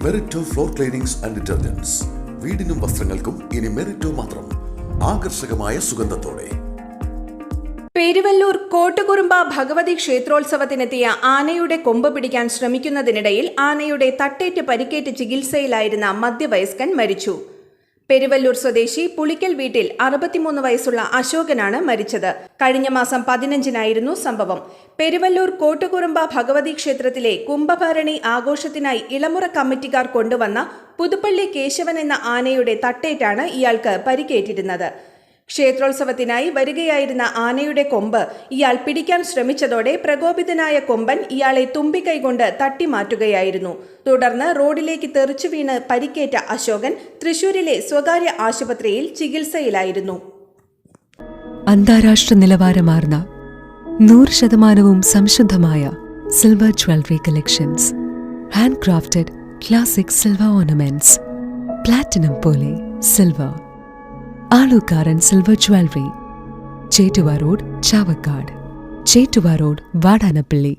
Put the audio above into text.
മെറിറ്റോ floor cleanings and detergents. വീടിനും വസ്ത്രങ്ങൾക്കും ഇനി മെറിറ്റോ മാത്രം. ആകർഷകമായ സുഗന്ധത്തോടെ. പെരുവല്ലൂർ കോട്ടുകുറുമ്പ ഭഗവതി ക്ഷേത്രോത്സവത്തിനെത്തിയ ആനയുടെ കൊമ്പ് പിടിക്കാൻ ശ്രമിക്കുന്നതിനിടയിൽ ആനയുടെ തട്ടേറ്റ് പരിക്കേറ്റ് ചികിത്സയിലായിരുന്ന മധ്യവയസ്കൻ മരിച്ചു. പെരുവല്ലൂർ സ്വദേശി പുളിക്കൽ വീട്ടിൽ 63 വയസ്സുള്ള അശോകനാണ് മരിച്ചത്. കഴിഞ്ഞ മാസം 15-നായിരുന്നു സംഭവം. പെരുവല്ലൂർ കോട്ടുകുറുമ്പ ഭഗവതി ക്ഷേത്രത്തിലെ കുംഭഭരണി ആഘോഷത്തിനായി ഇളമുറ കമ്മിറ്റിക്കാർ കൊണ്ടുവന്ന പുതുപ്പള്ളി കേശവൻ എന്ന ആനയുടെ തട്ടേറ്റാണ് ഇയാൾക്ക് പരിക്കേറ്റിരുന്നത്. ക്ഷേത്രോത്സവത്തിനായി വരികയായിരുന്ന ആനയുടെ കൊമ്പ് ഇയാൾ പിടിക്കാൻ ശ്രമിച്ചതോടെ പ്രകോപിതനായ കൊമ്പൻ ഇയാളെ തുമ്പിക്കൈകൊണ്ട് തട്ടിമാറ്റുകയായിരുന്നു. തുടർന്ന് റോഡിലേക്ക് തെറിച്ചു വീണ് പരിക്കേറ്റ അശോകൻ തൃശൂരിലെ സ്വകാര്യ ആശുപത്രിയിൽ ചികിത്സയിലായിരുന്നു. അന്താരാഷ്ട്ര നിലവാരമാർന്ന 100% സംശുദ്ധമായ silver jewellery collections. Hand crafted classic silver ornaments. Platinum പോലെ silver. Alookkaran silver jewellery. Chettuva road, Chavakkad. Chettuva road, Vadanappally.